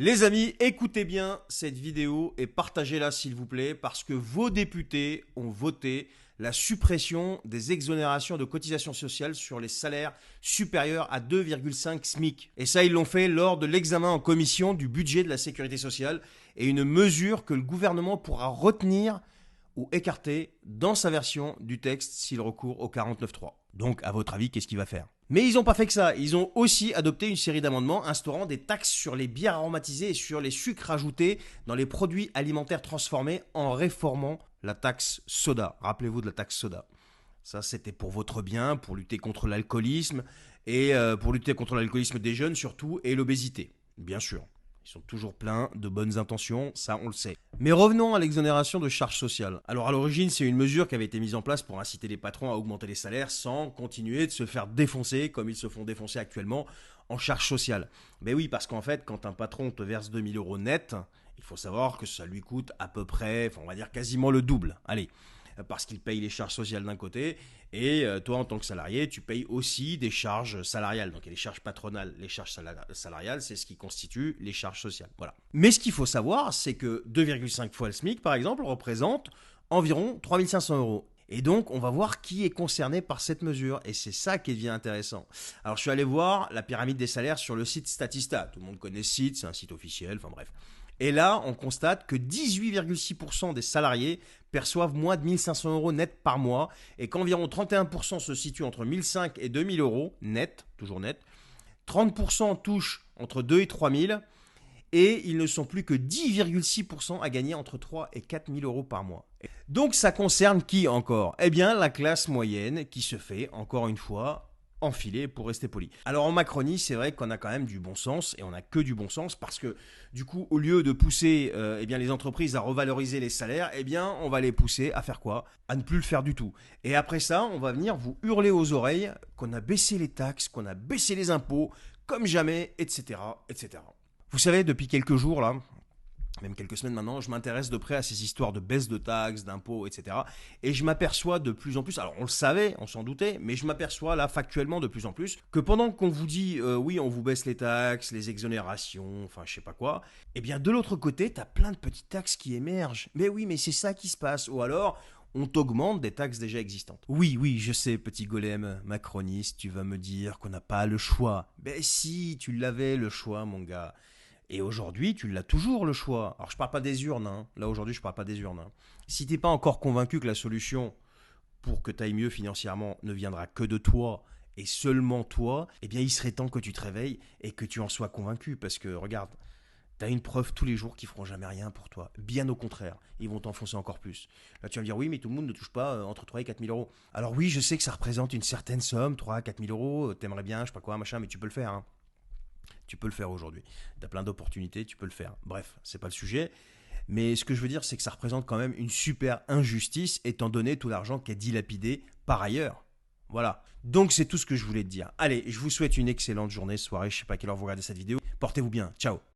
Les amis, écoutez bien cette vidéo et partagez-la s'il vous plaît parce que vos députés ont voté la suppression des exonérations de cotisations sociales sur les salaires supérieurs à 2,5 SMIC. Et ça, ils l'ont fait lors de l'examen en commission du budget de la sécurité sociale et une mesure que le gouvernement pourra retenir ou écarter dans sa version du texte s'il recourt au 49.3. Donc, à votre avis, qu'est-ce qu'il va faire ? Mais ils n'ont pas fait que ça, ils ont aussi adopté une série d'amendements instaurant des taxes sur les bières aromatisées et sur les sucres ajoutés dans les produits alimentaires transformés en réformant la taxe soda. Rappelez-vous de la taxe soda. Ça, c'était pour votre bien, pour lutter contre l'alcoolisme et pour lutter contre l'alcoolisme des jeunes surtout et l'obésité, bien sûr. Ils sont toujours pleins de bonnes intentions, ça on le sait. Mais revenons à l'exonération de charges sociales. Alors à l'origine, c'est une mesure qui avait été mise en place pour inciter les patrons à augmenter les salaires sans continuer de se faire défoncer comme ils se font défoncer actuellement en charges sociales. Mais oui, parce qu'en fait, quand un patron te verse 2000 € net, il faut savoir que ça lui coûte à peu près, on va dire quasiment le double. Allez, parce qu'il paye les charges sociales d'un côté, et toi en tant que salarié, tu payes aussi des charges salariales. Donc il y a les charges patronales, les charges salariales, c'est ce qui constitue les charges sociales. Voilà. Mais ce qu'il faut savoir, c'est que 2,5 fois le SMIC, par exemple, représente environ 3500 €. Et donc, on va voir qui est concerné par cette mesure. Et c'est ça qui devient intéressant. Alors, je suis allé voir la pyramide des salaires sur le site Statista. Tout le monde connaît ce site, c'est un site officiel, enfin bref. Et là, on constate que 18,6% des salariés perçoivent moins de 1500 € net par mois et qu'environ 31% se situent entre 1500 et 2000 € net, toujours net. 30% touchent entre 2 et 3000 et ils ne sont plus que 10,6% à gagner entre 3 et 4000 € par mois. Donc ça concerne qui encore ? Eh bien la classe moyenne qui se fait, encore une fois, enfiler pour rester poli. Alors en Macronie, c'est vrai qu'on a quand même du bon sens et on n'a que du bon sens parce que du coup, au lieu de pousser eh bien, les entreprises à revaloriser les salaires, eh bien on va les pousser à faire quoi ? À ne plus le faire du tout. Et après ça, on va venir vous hurler aux oreilles qu'on a baissé les taxes, qu'on a baissé les impôts, comme jamais, etc., etc. Vous savez, depuis quelques jours là, même quelques semaines maintenant, je m'intéresse de près à ces histoires de baisse de taxes, d'impôts, etc. Et je m'aperçois de plus en plus, alors on le savait, on s'en doutait, mais je m'aperçois là factuellement de plus en plus que pendant qu'on vous dit oui, on vous baisse les taxes, les exonérations, enfin je sais pas quoi, eh bien de l'autre côté, t'as plein de petites taxes qui émergent. Mais oui, mais c'est ça qui se passe. Ou alors, on t'augmente des taxes déjà existantes. Oui, oui, je sais, petit golem macroniste, tu vas me dire qu'on n'a pas le choix. Ben si, tu l'avais le choix, mon gars. Et aujourd'hui, tu l'as toujours le choix. Alors je parle pas des urnes, hein. Là aujourd'hui je parle pas des urnes. Hein. Si t'es pas encore convaincu que la solution pour que tu ailles mieux financièrement ne viendra que de toi et seulement toi, eh bien il serait temps que tu te réveilles et que tu en sois convaincu. Parce que regarde, t'as une preuve tous les jours qu'ils feront jamais rien pour toi. Bien au contraire, ils vont t'enfoncer encore plus. Là tu vas me dire oui mais tout le monde ne touche pas entre 3 et 4 000 €. Alors oui je sais que ça représente une certaine somme, 3 à 4 000 €, t'aimerais bien, je sais pas quoi, machin, mais tu peux le faire. Hein. Tu peux le faire aujourd'hui. Tu as plein d'opportunités, tu peux le faire. Bref, c'est pas le sujet. Mais ce que je veux dire, c'est que ça représente quand même une super injustice étant donné tout l'argent qui est dilapidé par ailleurs. Voilà. Donc c'est tout ce que je voulais te dire. Allez, je vous souhaite une excellente journée, soirée. Je sais pas à quelle heure vous regardez cette vidéo. Portez-vous bien. Ciao.